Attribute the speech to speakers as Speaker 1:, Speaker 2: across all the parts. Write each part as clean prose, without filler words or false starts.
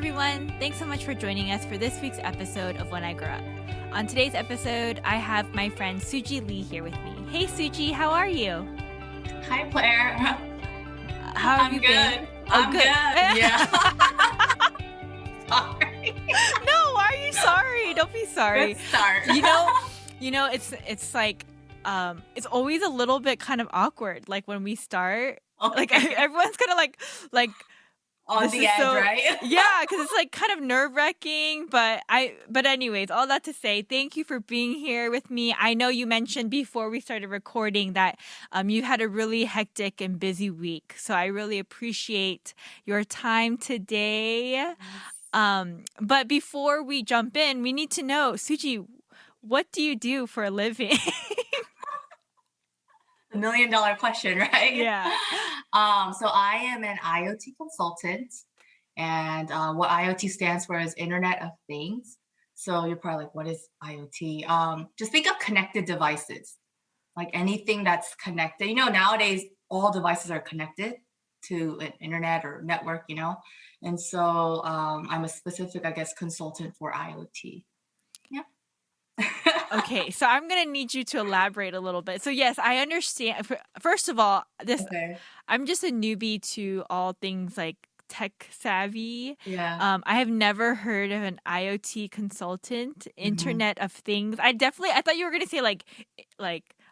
Speaker 1: everyone. Thanks so much for joining us for this week's episode of When I Grow Up. On today's episode, I have my friend Sooji Lee here with me. Hey, Sooji, how are you?
Speaker 2: Hi, Claire.
Speaker 1: How have you been?
Speaker 2: I'm good. Yeah. Sorry.
Speaker 1: No, why are you sorry? Don't be sorry.
Speaker 2: Good start.
Speaker 1: It's like it's always a little bit kind of awkward. Like when we start, like everyone's kind of like
Speaker 2: on the edge, right?
Speaker 1: Yeah, because it's like kind of nerve-wracking. But anyways, all that to say, thank you for being here with me. I know you mentioned before we started recording that you had a really hectic and busy week, so I really appreciate your time today.
Speaker 2: Yes.
Speaker 1: But before we jump in, we need to know, Sooji, what do you do for a living?
Speaker 2: The $1 million question, right?
Speaker 1: Yeah.
Speaker 2: So I am an IOT consultant, and what IoT stands for is Internet of Things. So you're probably like, what is IoT? Just think of connected devices, like anything that's connected. Nowadays, all devices are connected to an internet or network, and so I'm a specific, consultant for IoT. Yeah.
Speaker 1: Okay, so I'm going to need you to elaborate a little bit. So yes, I understand. First of all, I'm just a newbie to all things like tech savvy.
Speaker 2: Yeah.
Speaker 1: I have never heard of an IoT consultant, Internet of Things. I thought you were going to say like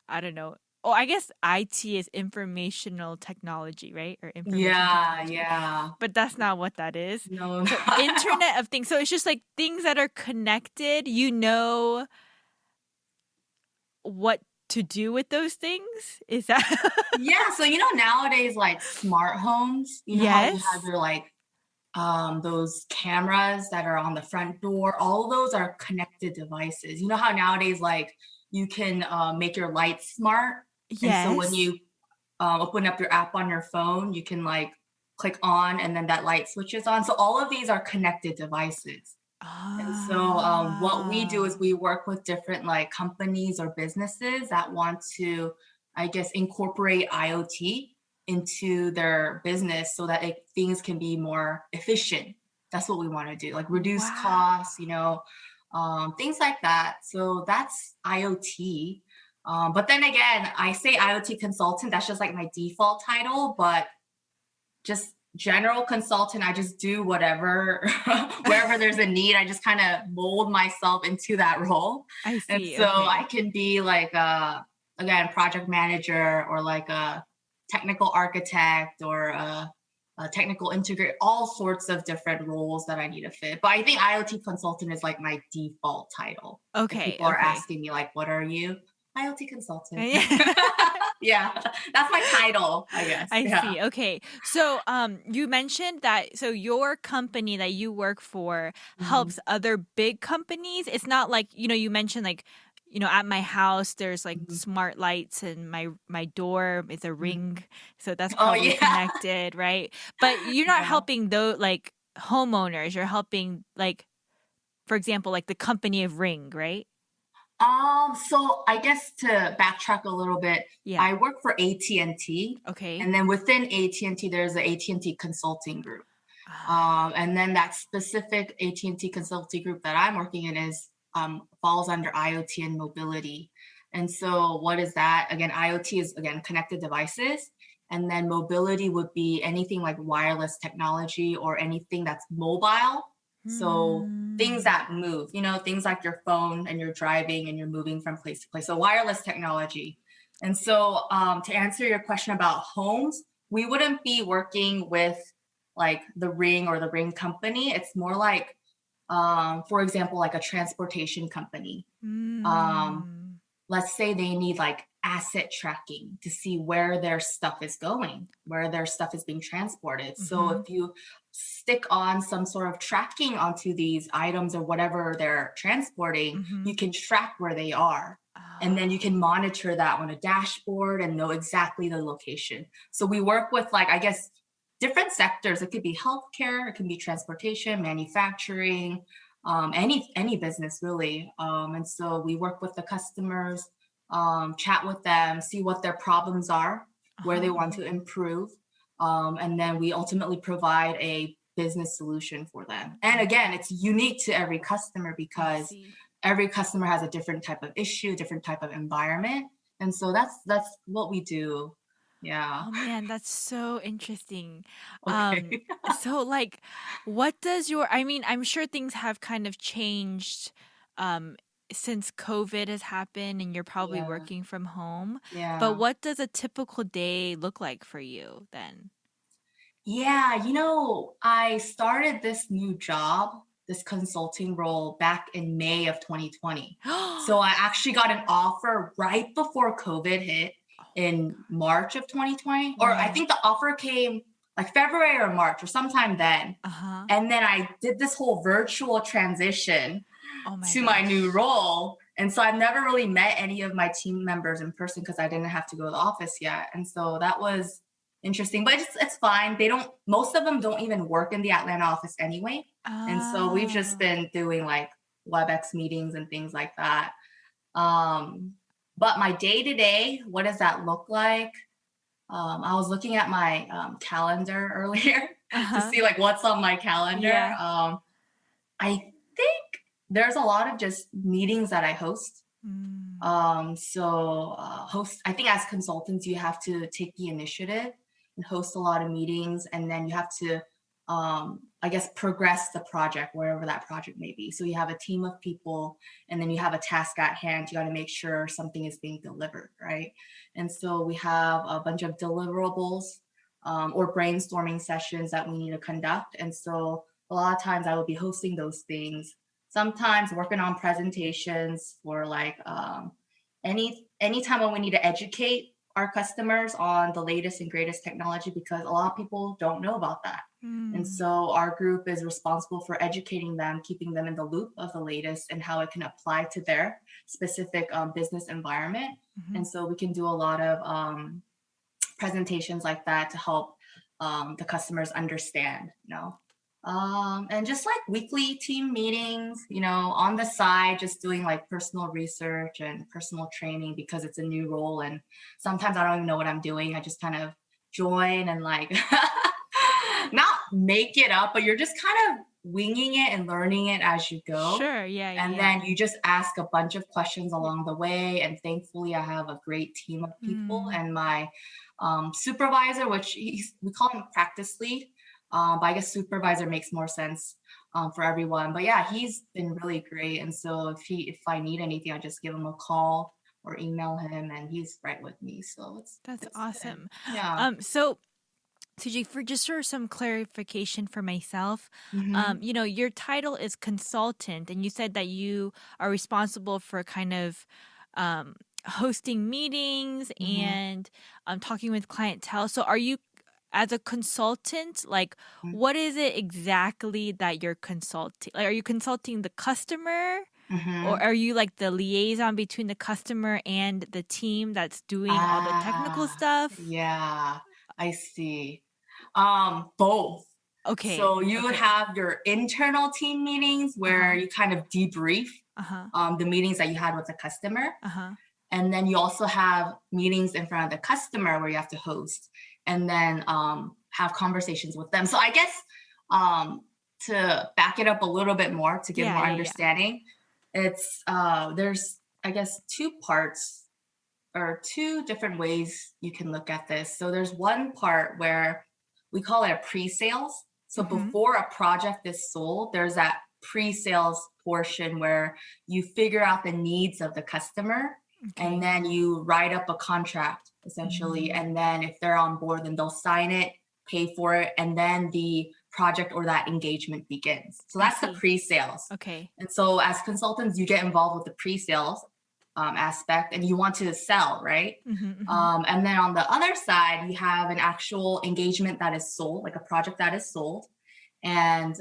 Speaker 1: I don't know. Oh, I guess IT is informational technology, right? Or information technology.
Speaker 2: Yeah.
Speaker 1: But that's not what that is.
Speaker 2: No.
Speaker 1: So Internet of Things. So it's just like things that are connected. What to do with those things? Is that?
Speaker 2: Yeah. So nowadays, like smart homes. How you have your like those cameras that are on the front door. All of those are connected devices. You know how nowadays like you can make your lights smart.
Speaker 1: Yes.
Speaker 2: And so when you open up your app on your phone, you can like click on and then that light switches on. So all of these are connected devices. And so what we do is we work with different like companies or businesses that want to, incorporate IoT into their business so that things can be more efficient. That's what we want to do, like reduce costs, things like that. So that's IoT. But then again, I say IoT consultant, that's just like my default title, but just general consultant, I just do whatever, wherever there's a need, I just kind of mold myself into that role.
Speaker 1: I see.
Speaker 2: And so I can be like again, project manager or like a technical architect or a technical integrator, all sorts of different roles that I need to fit. But I think IoT consultant is like my default title.
Speaker 1: Okay.
Speaker 2: People are asking me like, what are you? IoT consultant.
Speaker 1: Yeah.
Speaker 2: Yeah, that's my title, I guess.
Speaker 1: I see. Okay. So you mentioned that your company that you work for helps other big companies. It's not like, you mentioned like, at my house there's like smart lights and my door is a ring. So that's probably connected, right? But you're not helping those like homeowners. You're helping like, for example, like the company of Ring, right?
Speaker 2: So I guess to backtrack a little bit, I work for AT&T.
Speaker 1: Okay.
Speaker 2: And then within AT&T, there's the AT&T Consulting Group. And then that specific AT&T Consulting Group that I'm working in is falls under IoT and mobility. And so what is that? Again, IoT is, again, connected devices. And then mobility would be anything like wireless technology or anything that's mobile. So things that move, things like your phone and you're driving and you're moving from place to place. So wireless technology. And so to answer your question about homes, we wouldn't be working with like the Ring or the Ring company. It's more like, for example, like a transportation company. Let's say they need like asset tracking to see where their stuff is going, where their stuff is being transported. So if you stick on some sort of tracking onto these items or whatever they're transporting, you can track where they are. And then you can monitor that on a dashboard and know exactly the location. So we work with like, different sectors. It could be healthcare, it can be transportation, manufacturing, any business really. And so we work with the customers, chat with them, see what their problems are, where they want to improve. And then we ultimately provide a business solution for them. And again, it's unique to every customer
Speaker 1: I
Speaker 2: because
Speaker 1: see.
Speaker 2: every customer has a different type of issue, different type of environment. And so that's what we do. Yeah.
Speaker 1: Oh man, that's so interesting. Um,
Speaker 2: Okay.
Speaker 1: so like, what does your, I mean, I'm sure things have kind of changed um since COVID has happened and you're probably
Speaker 2: Yeah.
Speaker 1: working from home, but
Speaker 2: Yeah.
Speaker 1: what does a typical day look like for you then?
Speaker 2: Yeah, I started this new job, this consulting role back in May of 2020. So I actually got an offer right before COVID hit in March of 2020, or I
Speaker 1: Right.
Speaker 2: think the offer came like February or March or sometime then.
Speaker 1: Uh-huh.
Speaker 2: And then I did this whole virtual transition
Speaker 1: Oh my
Speaker 2: to my new
Speaker 1: gosh.
Speaker 2: role. And so I've never really met any of my team members in person because I didn't have to go to the office yet. And so that was interesting, but it's fine. They don't, most of them don't even work in the Atlanta office anyway. And so we've just
Speaker 1: Oh.
Speaker 2: been doing like WebEx meetings and things like that. Um, but my day to day, what does that look like? I was looking at my calendar earlier to
Speaker 1: Uh-huh.
Speaker 2: see like what's on my calendar.
Speaker 1: Yeah.
Speaker 2: I think there's a lot of just meetings that I host.
Speaker 1: Mm.
Speaker 2: Host, I think as consultants, you have to take the initiative and host a lot of meetings, and then you have to, I guess, progress the project, wherever that project may be. So you have a team of people, and then you have a task at hand. You got to make sure something is being delivered, right? And so we have a bunch of deliverables or brainstorming sessions that we need to conduct. And so a lot of times I will be hosting those things, sometimes working on presentations for like anytime when we need to educate our customers on the latest and greatest technology, because a lot of people don't know about that. And
Speaker 1: Mm.
Speaker 2: so our group is responsible for educating them, keeping them in the loop of the latest and how it can apply to their specific business environment.
Speaker 1: Mhm.
Speaker 2: And so we can do a lot of presentations like that to help the customers understand, and just like weekly team meetings, on the side, just doing like personal research and personal training because it's a new role. And sometimes I don't even know what I'm doing. I just kind of join and like not make it up, but you're just kind of winging it and learning it as you go.
Speaker 1: Sure. Yeah, yeah,
Speaker 2: And
Speaker 1: yeah.
Speaker 2: then you just ask a bunch of questions along the way. And thankfully, I have a great team of people.
Speaker 1: Mm.
Speaker 2: And my supervisor, which we call him practice lead, but I guess supervisor makes more sense for everyone. But yeah, he's been really great. And so if I need anything, I just give him a call or email him, and he's right with me. So
Speaker 1: That's
Speaker 2: it's good.
Speaker 1: awesome.
Speaker 2: Yeah.
Speaker 1: So Suji, for just sort of some clarification for myself,
Speaker 2: Hmm.
Speaker 1: your title is consultant, and you said that you are responsible for kind of um, hosting meetings
Speaker 2: Hmm.
Speaker 1: and talking with clientele. So, are you, as a consultant, like, what is it exactly that you're consulting? Like, are you consulting the customer? Or
Speaker 2: Hmm.
Speaker 1: are you like the liaison between the customer and the team that's doing all the technical
Speaker 2: Ah,
Speaker 1: stuff?
Speaker 2: yeah, I see. Both.
Speaker 1: Okay.
Speaker 2: So you would
Speaker 1: Okay.
Speaker 2: have your internal team meetings where
Speaker 1: Uh-huh.
Speaker 2: you kind of debrief
Speaker 1: Uh-huh.
Speaker 2: the meetings that you had with the customer.
Speaker 1: Uh-huh.
Speaker 2: And then you also have meetings in front of the customer where you have to host and then have conversations with them. So I guess um, to back it up a little bit more to give
Speaker 1: Yeah,
Speaker 2: more
Speaker 1: yeah, yeah.
Speaker 2: understanding, it's there's I guess two parts or two different ways you can look at this. So there's one part where we call it a pre-sales. So
Speaker 1: Mm-hmm.
Speaker 2: before a project is sold, there's that pre-sales portion where you figure out the needs of the customer and
Speaker 1: Okay.
Speaker 2: then you write up a contract essentially.
Speaker 1: Mm,
Speaker 2: And then if they're on board, then they'll sign it, pay for it, and then the project or that engagement begins. So
Speaker 1: I
Speaker 2: that's the
Speaker 1: see.
Speaker 2: pre-sales.
Speaker 1: Okay.
Speaker 2: And so as consultants, you get involved with the pre-sales aspect and you want to sell, right?
Speaker 1: Mm-hmm, mm-hmm.
Speaker 2: And then on the other side, you have an actual engagement that is sold, like a project that is sold. And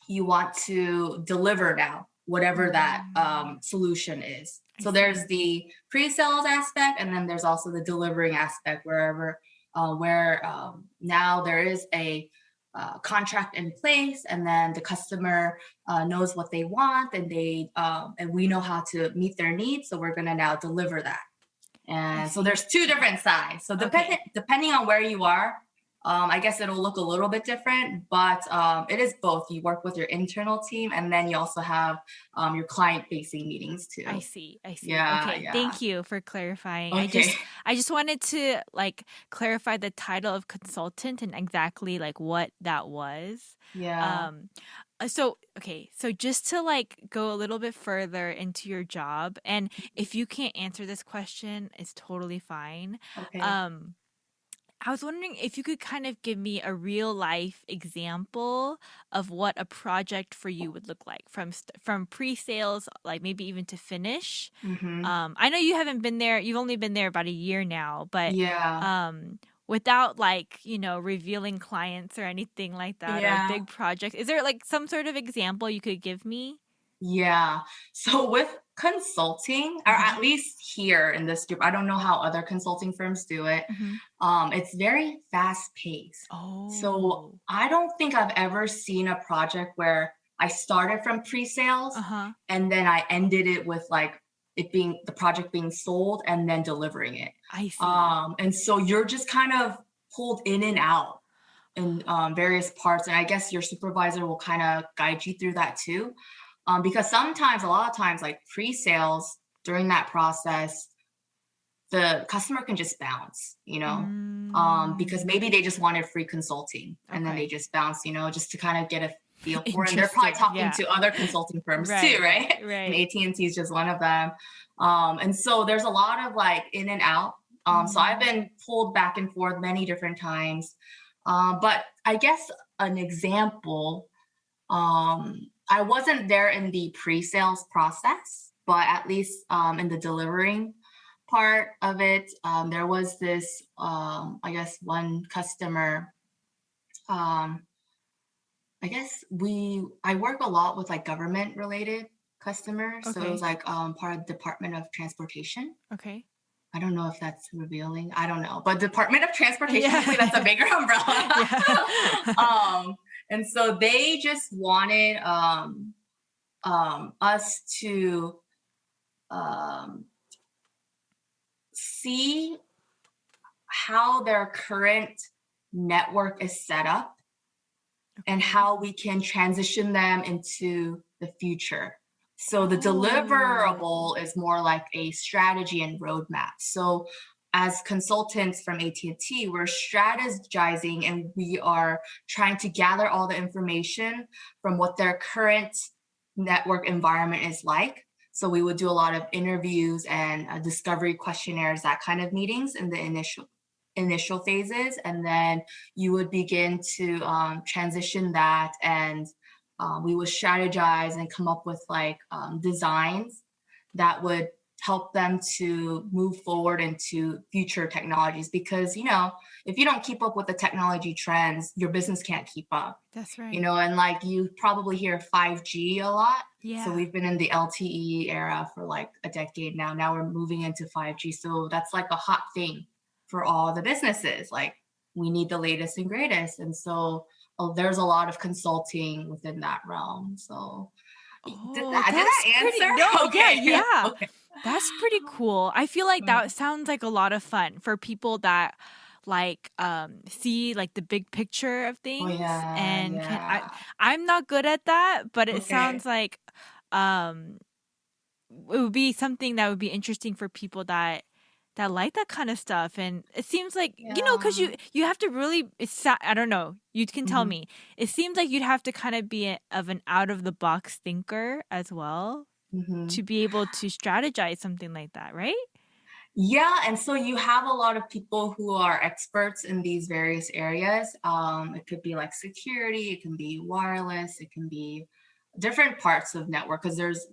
Speaker 2: you want to deliver now, whatever that
Speaker 1: Mm,
Speaker 2: solution is.
Speaker 1: I
Speaker 2: So
Speaker 1: see.
Speaker 2: there's the pre-sales aspect, and then there's also the delivering aspect, where now there is a contract in place, and then the customer knows what they want, and we know how to meet their needs. So we're gonna now deliver that.
Speaker 1: I
Speaker 2: And so
Speaker 1: see.
Speaker 2: there's two different sides. So
Speaker 1: Okay.
Speaker 2: depending on where you are, I guess it'll look a little bit different, but it is both. You work with your internal team, and then you also have your client-facing meetings
Speaker 1: I
Speaker 2: too.
Speaker 1: see. I see.
Speaker 2: Yeah,
Speaker 1: Okay.
Speaker 2: yeah.
Speaker 1: Thank you for clarifying.
Speaker 2: Okay.
Speaker 1: I just wanted to like clarify the title of consultant and exactly like what that was.
Speaker 2: Yeah.
Speaker 1: Um so okay, so just to like go a little bit further into your job, and if you can't answer this question, it's totally fine.
Speaker 2: Okay.
Speaker 1: Um I was wondering if you could kind of give me a real life example of what a project for you would look like from pre-sales, like maybe even to finish.
Speaker 2: Mm-hmm.
Speaker 1: I know you haven't been there, you've only been there about a year now, but
Speaker 2: Yeah.
Speaker 1: without like, revealing clients or anything like that or a
Speaker 2: Yeah.
Speaker 1: big project, is there like some sort of example you could give me?
Speaker 2: Yeah. So with consulting, or
Speaker 1: Uh-huh.
Speaker 2: at least here in this group, I don't know how other consulting firms do it.
Speaker 1: Hmm.
Speaker 2: It's very fast paced. So
Speaker 1: Oh.
Speaker 2: I don't think I've ever seen a project where I started from pre-sales
Speaker 1: Uh-huh.
Speaker 2: and then I ended it with like it being the project being sold and then delivering it.
Speaker 1: I see.
Speaker 2: And so you're just kind of pulled in and out in various parts. And I guess your supervisor will kind of guide you through that too. Because sometimes, a lot of times, like pre-sales during that process, the customer can just bounce, because
Speaker 1: Mm,
Speaker 2: maybe they just wanted free consulting and then they
Speaker 1: okay.
Speaker 2: just bounce, just to kind of get a feel for it. And they're probably
Speaker 1: Interesting.
Speaker 2: talking
Speaker 1: Yeah.
Speaker 2: to other consulting firms too,
Speaker 1: Right.
Speaker 2: right? And
Speaker 1: Right.
Speaker 2: AT&T is just one of them. And so there's a lot of like in and out. So I've
Speaker 1: Mm,
Speaker 2: been pulled back and forth many different times. But I guess an example, I wasn't there in the pre-sales process, but at least in the delivering part of it, there was this, I guess, one customer. Um, I guess I work a lot with like government related customers. So it was
Speaker 1: okay.
Speaker 2: like part of Department of Transportation.
Speaker 1: Okay.
Speaker 2: I don't know if that's revealing. I don't know. But Department of Transportation, hopefully that's a
Speaker 1: Yeah.
Speaker 2: bigger umbrella.
Speaker 1: Yeah.
Speaker 2: And so they just wanted us to um, see how their current network is set up and
Speaker 1: Okay.
Speaker 2: how we can transition them into the future. So the
Speaker 1: Oh.
Speaker 2: deliverable is more like a strategy and roadmap. So as consultants from AT&T, we're strategizing and we are trying to gather all the information from what their current network environment is like. So we would do a lot of interviews and discovery questionnaires, that kind of meetings in the initial phases, and then you would begin to transition that, and we would strategize and come up with like designs that would help them to move forward into future technologies, because if you don't keep up with the technology trends, your business can't keep up.
Speaker 1: That's right.
Speaker 2: And like you probably hear 5G a lot. So
Speaker 1: Yeah.
Speaker 2: we've been in the LTE era for like a decade now we're moving into 5G, so that's like a hot thing for all the businesses. Like we need the latest and greatest. And so there's a lot of consulting within that realm. So did
Speaker 1: Oh,
Speaker 2: that
Speaker 1: that's pretty. No,
Speaker 2: answer?
Speaker 1: yeah,
Speaker 2: Okay.
Speaker 1: yeah.
Speaker 2: Okay.
Speaker 1: That's pretty cool. I feel like that sounds like a lot of fun for people that like see like the big picture of
Speaker 2: Oh
Speaker 1: things
Speaker 2: yeah,
Speaker 1: and
Speaker 2: yeah.
Speaker 1: I'm not good at that, but it
Speaker 2: Okay.
Speaker 1: sounds like um it would be something that would be interesting for people that like that kind of stuff. And it seems like because
Speaker 2: Yeah.
Speaker 1: you have to really I don't know, you can tell
Speaker 2: Hmm.
Speaker 1: me, it seems like you'd have to kind of be of an out of the box thinker as well
Speaker 2: Hmm.
Speaker 1: to be able to strategize something like that, right?
Speaker 2: Yeah, and so you have a lot of people who are experts in these various areas. It could be like security, it can be wireless, it can be different parts of network, because there's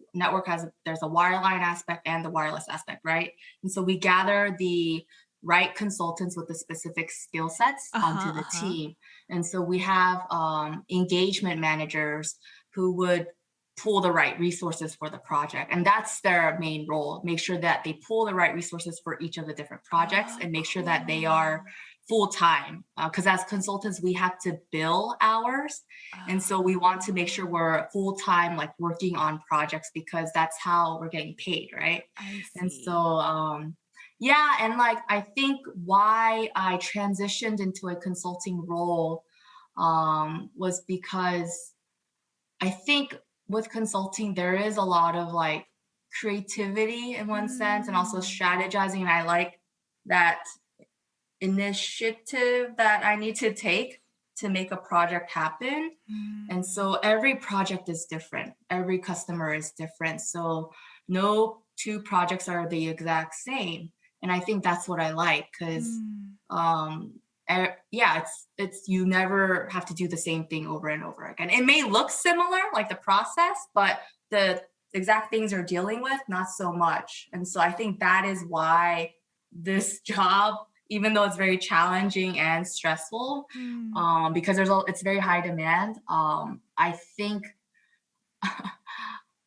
Speaker 2: a wireline aspect and the wireless aspect, right? And so we gather the right consultants with the specific skill sets
Speaker 1: Uh-huh,
Speaker 2: onto the
Speaker 1: uh-huh.
Speaker 2: team. And so we have engagement managers who would pull the right resources for the project. And that's their main role. Make sure that they pull the right resources for each of the different projects
Speaker 1: Oh,
Speaker 2: and make sure that they are
Speaker 1: cool.
Speaker 2: full time. Because as consultants, we have to bill hours. And so we want to make sure
Speaker 1: Oh,
Speaker 2: we're full time, like working on projects, because that's how we're getting paid, right?
Speaker 1: I
Speaker 2: And so,
Speaker 1: see.
Speaker 2: Yeah, and like I think why I transitioned into a consulting role was because I think with consulting there is a lot of like creativity in one sense and also
Speaker 1: Mm.
Speaker 2: strategizing. And I like that initiative that I need to take to make a project happen. And
Speaker 1: Mm.
Speaker 2: so every project is different, every customer is different. So no two projects are the exact same. And I think that's what I like because
Speaker 1: Mm.
Speaker 2: um yeah, it's you never have to do the same thing over and over again. It may look similar, like the process, but the exact things you're dealing with, not so much. And so I think that is why this job, even though it's very challenging and stressful,
Speaker 1: Mm.
Speaker 2: because it's very high demand. I think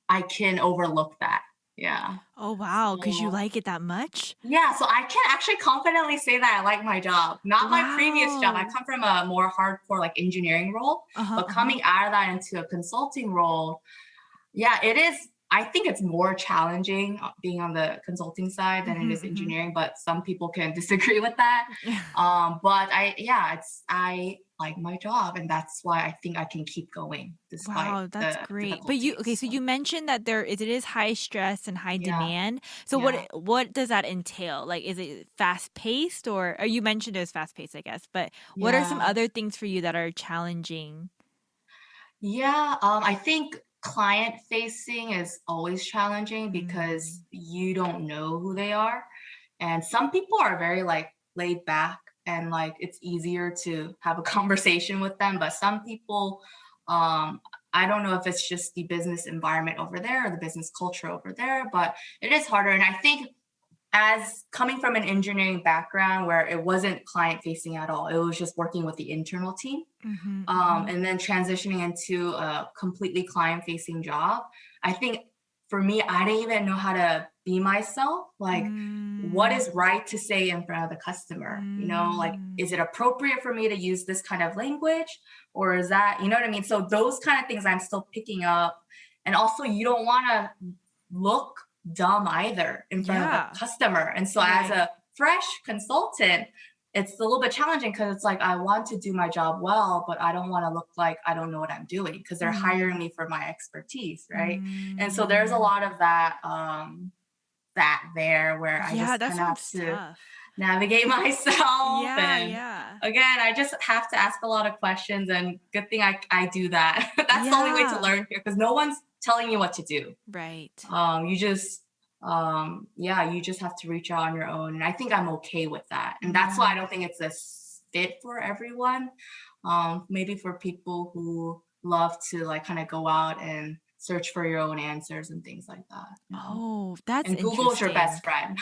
Speaker 2: I can overlook that. Yeah.
Speaker 1: Oh, wow, 'cause you
Speaker 2: So
Speaker 1: like it that much?
Speaker 2: yeah, so I can actually confidently say that I like my job. Not my previous job. I
Speaker 1: Wow.
Speaker 2: come from a more hardcore like engineering role,
Speaker 1: Uh-huh,
Speaker 2: but
Speaker 1: uh-huh.
Speaker 2: coming out of that into a consulting role, yeah, it is. I think it's more challenging being on the consulting side than it
Speaker 1: Mhm,
Speaker 2: is
Speaker 1: mhm.
Speaker 2: engineering, but some people can disagree with that. But I like my job, and that's why I think I can keep going despite
Speaker 1: Wow, that's
Speaker 2: the
Speaker 1: great. But you okay,
Speaker 2: difficulties.
Speaker 1: so
Speaker 2: So
Speaker 1: you mentioned that it is high stress and high
Speaker 2: yeah,
Speaker 1: demand. So
Speaker 2: yeah,
Speaker 1: what does that entail? Like, is it fast paced or you mentioned it was fast paced, I guess, but what are some
Speaker 2: yeah.
Speaker 1: other things for you that are challenging?
Speaker 2: Yeah, I think client facing is always challenging because
Speaker 1: Mm.
Speaker 2: you don't know who they are. And some people are very like laid back and like it's easier to have a conversation with them. But some people, I don't know if it's just the business environment over there or the business culture over there, but it is harder. And I think as coming from an engineering background where it wasn't client facing at all, it was just working with the internal team,
Speaker 1: Mhm, mhm.
Speaker 2: and then transitioning into a completely client facing job. I think for me, I didn't even know how to be myself. Like, what
Speaker 1: Mm.
Speaker 2: is right to say in front of the customer? You know, like,
Speaker 1: Mm.
Speaker 2: is it appropriate for me to use this kind of language? Or is that, you know what I mean? So, those kind of things I'm still picking up. And also, you don't want to look dumb either in front of the
Speaker 1: Yeah.
Speaker 2: customer. And so, as
Speaker 1: Right.
Speaker 2: a fresh consultant, it's a little bit challenging because it's like I want to do my job well, but I don't want to look like I don't know what I'm doing because they're hiring
Speaker 1: Mhm.
Speaker 2: me for my expertise, right? And so there's a
Speaker 1: Mm.
Speaker 2: lot of that there where I
Speaker 1: Yeah,
Speaker 2: just
Speaker 1: that
Speaker 2: kind of have
Speaker 1: sounds
Speaker 2: to
Speaker 1: tough.
Speaker 2: navigate myself.
Speaker 1: Yeah,
Speaker 2: And
Speaker 1: yeah.
Speaker 2: again, I just have to ask a lot of questions, and good thing I do that. That's the only way to
Speaker 1: Yeah.
Speaker 2: learn here because no one's telling you what to do.
Speaker 1: Right.
Speaker 2: You just yeah, you just have to reach out on your own. And I think I'm okay with that. And that's why I
Speaker 1: Mm.
Speaker 2: don't think it's a fit for everyone. Maybe for people who love to like kind of go out and search for your own answers and things like that, you know.
Speaker 1: Oh, that's
Speaker 2: And Google is your
Speaker 1: interesting.
Speaker 2: best friend.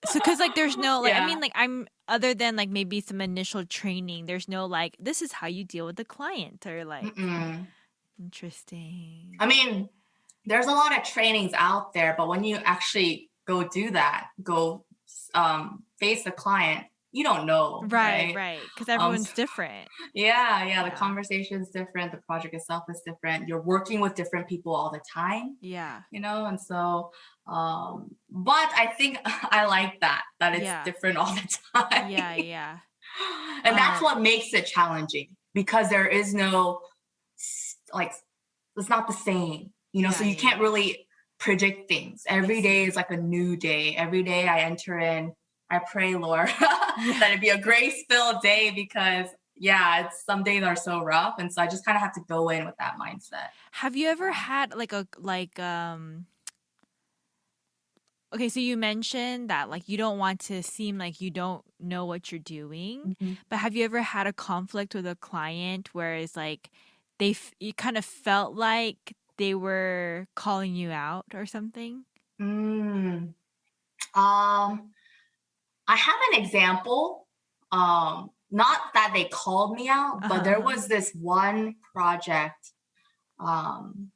Speaker 1: So, cause like, there's no like, I
Speaker 2: Yeah.
Speaker 1: mean, like, I'm other than like maybe some initial training, there's no like, this is how you deal with the client or like,
Speaker 2: Mm-mm.
Speaker 1: interesting.
Speaker 2: I mean, there's a lot of trainings out there, but when you actually go do that, go face the client, you don't know,
Speaker 1: Right,
Speaker 2: right?
Speaker 1: right. Cause
Speaker 2: So
Speaker 1: everyone's different.
Speaker 2: yeah, yeah, the
Speaker 1: Yeah.
Speaker 2: conversation is different, the project itself is different. You're working with different people all the time,
Speaker 1: Yeah.
Speaker 2: you know, and so but I think I like that it's
Speaker 1: Yeah.
Speaker 2: different all the time.
Speaker 1: Yeah. Yeah.
Speaker 2: And that's
Speaker 1: Um,
Speaker 2: what makes it challenging because there is no like it's not the same, you know, so
Speaker 1: yeah.
Speaker 2: you can't
Speaker 1: Yeah.
Speaker 2: really predict things.
Speaker 1: I
Speaker 2: Every day
Speaker 1: see.
Speaker 2: is like a new day. Every day I enter in, I pray, Lord,
Speaker 1: Yeah.
Speaker 2: that it be a grace-filled day because yeah, it's some days are so rough. And so I just kind of have to go in with that mindset.
Speaker 1: Have you ever
Speaker 2: Yeah.
Speaker 1: had like okay, so you mentioned that like you don't want to seem like you don't know what you're doing,
Speaker 2: Mhm.
Speaker 1: but have you ever had a conflict with a client where it's like you kind of felt like they were calling you out or something?
Speaker 2: Mm. Um, I have an example. Not that they called me out,
Speaker 1: Uh-huh,
Speaker 2: but there
Speaker 1: uh-huh.
Speaker 2: was this one project. Um,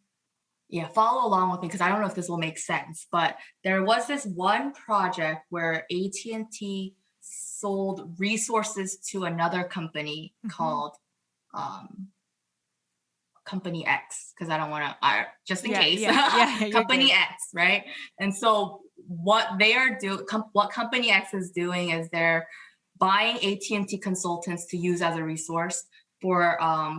Speaker 2: yeah, follow along with me because I don't know if this will make sense, but there was this one project where AT&T sold resources to another company
Speaker 1: Mhm.
Speaker 2: called um, Company X because I don't want to, just in
Speaker 1: Yeah,
Speaker 2: case,
Speaker 1: yeah. Yeah, yeah, you're
Speaker 2: Company
Speaker 1: good.
Speaker 2: X, right? And so what they are doing, what Company X is doing is they're buying AT&T consultants to use as a resource for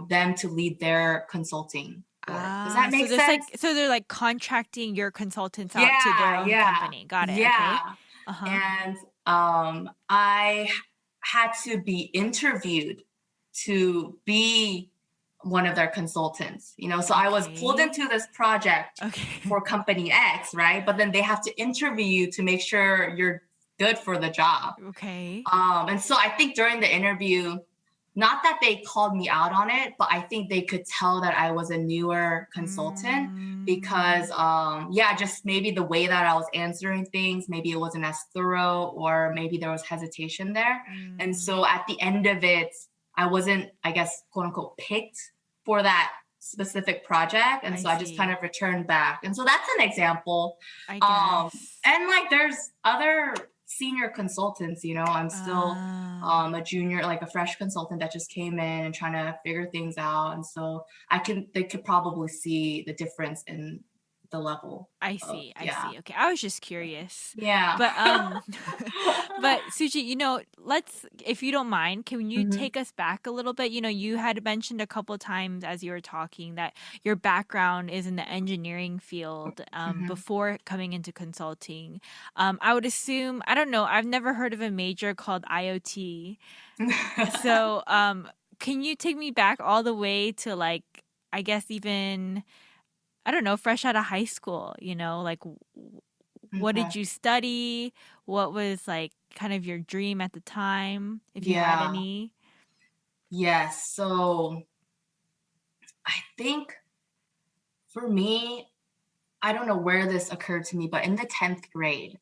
Speaker 2: them to lead their consulting work. Does that
Speaker 1: So
Speaker 2: make
Speaker 1: there's
Speaker 2: sense?
Speaker 1: so they're like contracting your consultants out to their
Speaker 2: Yeah,
Speaker 1: own
Speaker 2: yeah,
Speaker 1: company. Got it. Okay.
Speaker 2: yeah.
Speaker 1: Uh-huh.
Speaker 2: And I had to be interviewed to be one of their consultants, so I was pulled
Speaker 1: Okay.
Speaker 2: into this project
Speaker 1: Okay.
Speaker 2: for Company X, right? But then they have to interview you to make sure you're good for the job.
Speaker 1: Okay.
Speaker 2: And so I think during the interview, not that they called me out on it, but I think they could tell that I was a newer consultant because, just maybe the way that I was answering things, maybe it wasn't as thorough, or maybe there was hesitation there. And so at the end of it, I wasn't, I guess, quote unquote, picked for that specific project. And so I just kind of returned back. And so that's an example.
Speaker 1: I guess.
Speaker 2: And like there's other senior consultants, I'm still a junior, like a fresh consultant that just came in and trying to figure things out. And so they could probably see the difference in the level.
Speaker 1: I see. Okay. I was just curious.
Speaker 2: Yeah.
Speaker 1: But Sooji, if you don't mind, can you
Speaker 2: Mhm.
Speaker 1: take us back a little bit? You had mentioned a couple times as you were talking that your background is in the engineering field before coming into consulting. I would assume, I don't know, I've never heard of a major called IoT. So, can you take me back all the way to like, I guess even, I don't know, fresh out of high school, like what
Speaker 2: Okay.
Speaker 1: did you study? What was like kind of your dream at the time, if you had
Speaker 2: Yeah.
Speaker 1: any?
Speaker 2: Yes. So I think for me, I don't know where this occurred to me, but in the 10th grade,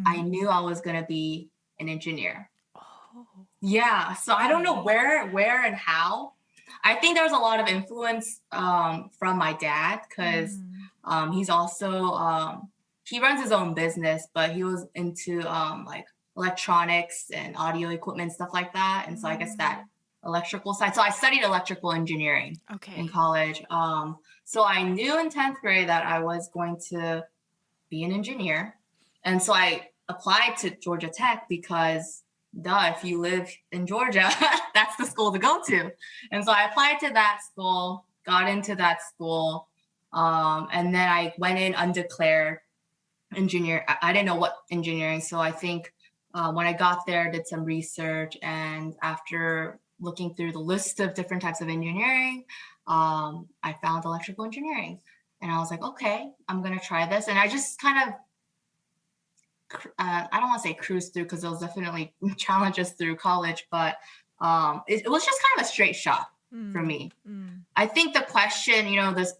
Speaker 2: I knew I was going to be an engineer.
Speaker 1: Oh,
Speaker 2: Yeah. So I don't know
Speaker 1: okay.
Speaker 2: where and how. I think there was a lot of influence from my dad because he's also he runs his own business, but he was into like electronics and audio equipment, stuff like that. And so I guess that electrical side. So I studied electrical engineering in
Speaker 1: Okay.
Speaker 2: college. So I knew in 10th grade that I was going to be an engineer. And so I applied to Georgia Tech because duh, if you live in Georgia, that's the school to go to. And so I applied to that school, got into that school, and then I went in undeclared engineer. I didn't know what engineering. So I think when I got there, did some research, and after looking through the list of different types of engineering, I found electrical engineering. And I was like, okay, I'm going to try this. And I just kind of I don't want to say cruise through because there was definitely challenges through college, but it was just kind of a straight shot for me. I think the question, this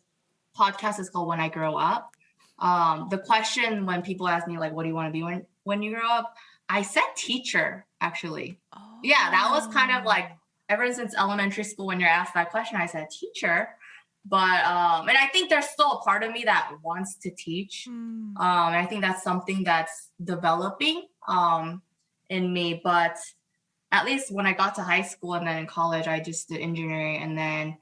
Speaker 2: podcast is called When I Grow Up. The question when people ask me, like, what do you want to be when you grow up? I said teacher, actually. Yeah, that was kind of like ever since elementary school, when you're asked that question, I said teacher. But and I think there's still a part of me that wants to teach. And I think that's something that's developing in me. But at least when I got to high school and then in college, I just did engineering. And then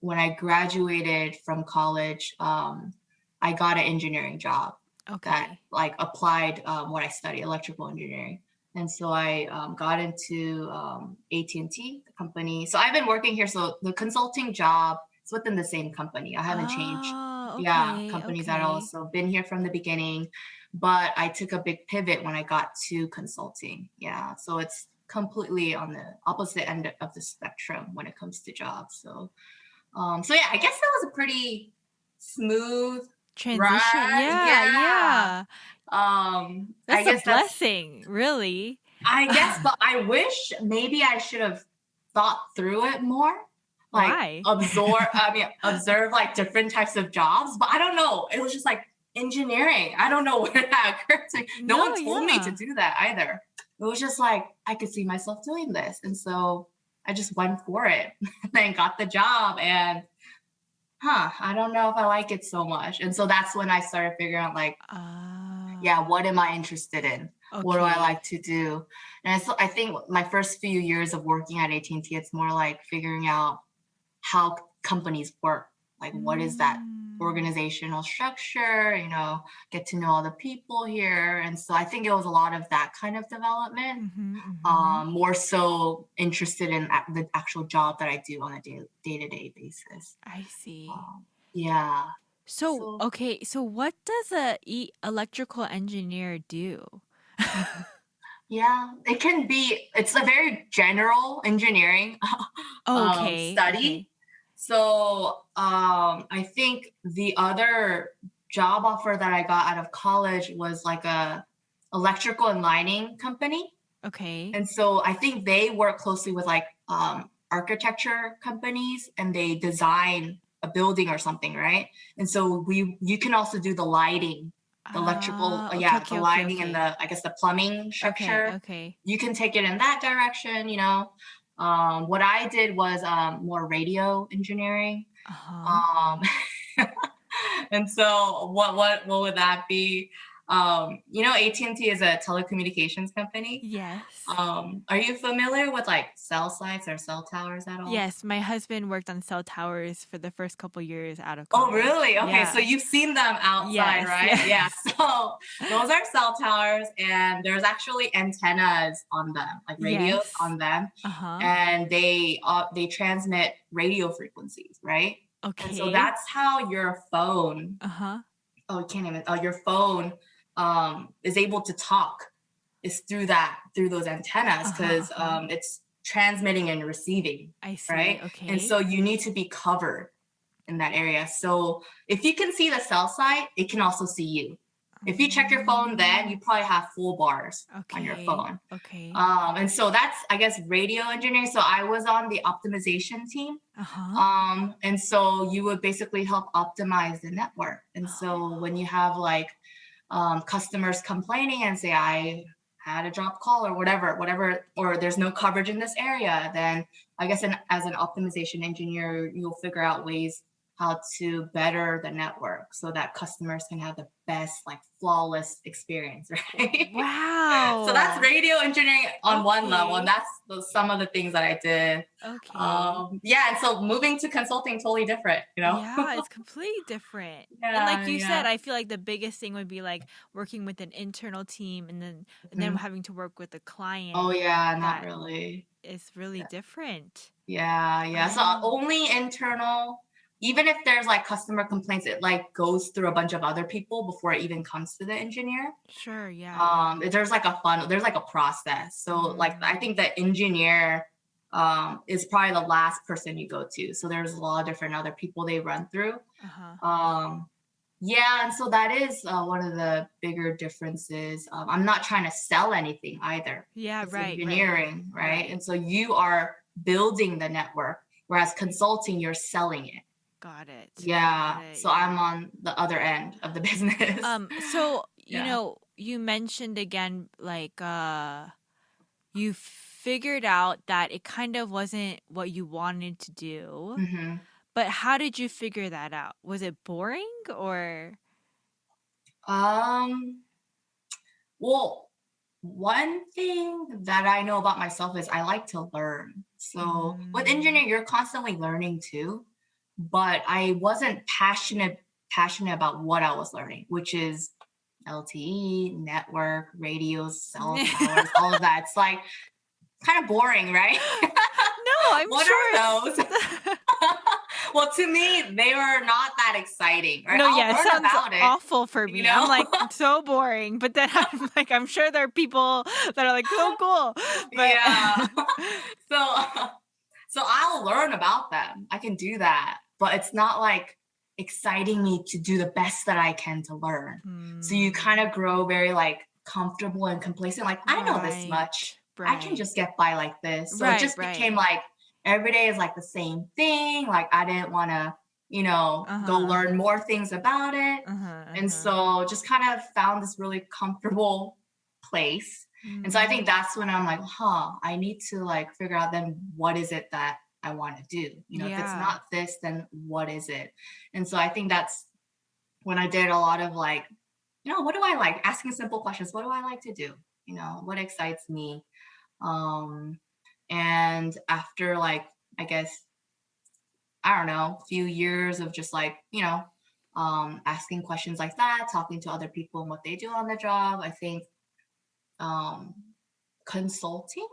Speaker 2: when I graduated from college, I got an engineering job that like applied what I studied, electrical engineering. And so I got into AT&T, the company. So I've been working here. So the consulting job, it's within the same company. I haven't changed. Yeah, companies that also been here from the beginning. But I took a big pivot when I got to consulting. Yeah, so it's completely on the opposite end of the spectrum when it comes to jobs. So yeah, I guess that was a pretty smooth
Speaker 1: transition.
Speaker 2: ride.
Speaker 1: Yeah. That's
Speaker 2: I guess
Speaker 1: a blessing, really.
Speaker 2: I guess, but I wish maybe I should have thought through it more. Like
Speaker 1: Why?
Speaker 2: observe like different types of jobs. But I don't know. It was just like engineering. I don't know where that occurred to me. No one told me to do that either. It was just like I could see myself doing this. And so I just went for it and then got the job. And I don't know if I like it so much. And so that's when I started figuring out like, what am I interested in? What do I like to do? And so I think my first few years of working at AT&T, it's more like figuring out how companies work. Like, what is that organizational structure, get to know all the people here. And so I think it was a lot of that kind of development, more so interested in the actual job that I do on a day-to-day basis.
Speaker 1: I see.
Speaker 2: Yeah.
Speaker 1: So, okay, so what does electrical engineer do?
Speaker 2: Yeah, it's a very general engineering
Speaker 1: Okay,
Speaker 2: study.
Speaker 1: okay.
Speaker 2: So I think the other job offer that I got out of college was like a electrical and lighting company.
Speaker 1: Okay.
Speaker 2: And so I think they work closely with like architecture companies, and they design a building or something, right? And so you can also do the lighting, the electrical, the lighting and I guess the plumbing structure.
Speaker 1: Okay.
Speaker 2: You can take it in that direction, What I did was more radio engineering. And so what would that be? AT&T is a telecommunications company.
Speaker 1: Yes.
Speaker 2: Are you familiar with like cell sites or cell towers at all?
Speaker 1: Yes, my husband worked on cell towers for the first couple years out of college.
Speaker 2: Oh, really? Okay,
Speaker 1: Yeah.
Speaker 2: so you've seen them outside, right?
Speaker 1: Yes.
Speaker 2: Yeah. So those are cell towers, and there's actually antennas on them, like radios on them, and they transmit radio frequencies, right?
Speaker 1: Okay.
Speaker 2: And so that's how your phone. Oh, you can't even. Your phone is able to talk. Is through those antennas, because it's transmitting and receiving.
Speaker 1: I see.
Speaker 2: Right.
Speaker 1: Okay.
Speaker 2: And so you need to be covered in that area. So if you can see the cell site, it can also see you. If you check your phone, then you probably have full bars on your phone.
Speaker 1: Okay.
Speaker 2: And so that's, I guess, radio engineering. So I was on the optimization team. And so you would basically help optimize the network. And so when you have like customers complaining and say, I had a drop call or whatever, or there's no coverage in this area, then I guess as an optimization engineer, you'll figure out ways how to better the network so that customers can have the best, like flawless experience, right?
Speaker 1: Wow.
Speaker 2: So that's radio engineering on one level, and that's some of the things that I did.
Speaker 1: Okay.
Speaker 2: And so moving to consulting, totally different,
Speaker 1: Yeah, it's completely different.
Speaker 2: Yeah,
Speaker 1: and like you said, I feel like the biggest thing would be like working with an internal team and then having to work with a client.
Speaker 2: Oh yeah, not really.
Speaker 1: It's really different.
Speaker 2: Yeah. So only internal. Even if there's like customer complaints, it like goes through a bunch of other people before it even comes to the engineer.
Speaker 1: Sure, yeah.
Speaker 2: There's like a process. So like I think the engineer is probably the last person you go to. So there's a lot of different other people they run through. And so that is one of the bigger differences. I'm not trying to sell anything either.
Speaker 1: Yeah,
Speaker 2: it's
Speaker 1: right.
Speaker 2: engineering, right? And so you are building the network, whereas consulting, you're selling it.
Speaker 1: Got it.
Speaker 2: Yeah. So I'm on the other end of the business.
Speaker 1: So, you mentioned again, like, you figured out that it kind of wasn't what you wanted to do. But how did you figure that out? Was it boring or?
Speaker 2: Well, one thing that I know about myself is I like to learn. So with engineering, you're constantly learning too. But I wasn't passionate about what I was learning, which is LTE, network, radios, cell towers, all of that. It's like kind of boring, right?
Speaker 1: No, I'm
Speaker 2: what
Speaker 1: sure.
Speaker 2: What are those? Well, to me, they were not that exciting. Right?
Speaker 1: No, it sounds awful for me. I'm like, so boring. But then I'm like, I'm sure there are people that are like, so cool. But
Speaker 2: yeah. So I'll learn about them. I can do that. But it's not like exciting me to do the best that I can to learn. So you kind of grow very like comfortable and complacent. Like, I know this much. I can just get by like this. So it just became like every day is like the same thing. Like I didn't want to, go learn more things about it. And so just kind of found this really comfortable place. And so I think that's when I'm like, I need to like figure out then what is it that I want to do? If it's not this, then what is it? And so I think that's when I did a lot of like, what do I like? Asking simple questions. What do I like to do? What excites me? And after like, I guess, I don't know, a few years of just like, asking questions like that, talking to other people and what they do on the job. I think um, consulting.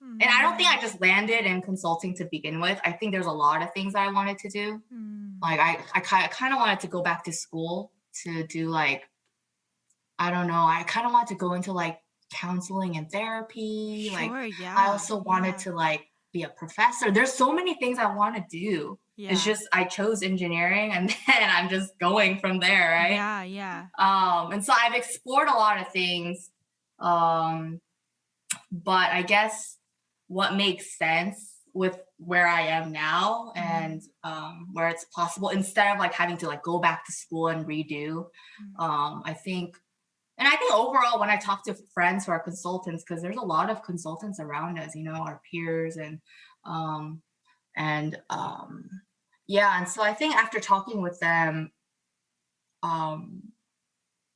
Speaker 2: And I don't think I
Speaker 1: Mm.
Speaker 2: just landed in consulting to begin with. I think there's a lot of things I wanted to do.
Speaker 1: Mm.
Speaker 2: Like I kind of wanted to go back to school to do like, I don't know, I kind of wanted to go into like counseling and therapy. Like
Speaker 1: Sure,
Speaker 2: I
Speaker 1: yeah.
Speaker 2: also wanted
Speaker 1: Yeah.
Speaker 2: to like be a professor. There's so many things I want to do. It's
Speaker 1: Yeah.
Speaker 2: just I chose engineering and then I'm just going from there, right?
Speaker 1: Yeah, yeah.
Speaker 2: And so I've explored a lot of things. Um, but I guess what makes sense with where I am now
Speaker 1: Mm.
Speaker 2: and where it's possible instead of like having to like go back to school and redo.
Speaker 1: Mm.
Speaker 2: I think, and I think overall when I talk to friends who are consultants, because there's a lot of consultants around us, you know, our peers um, and yeah, and so I think after talking with them, um,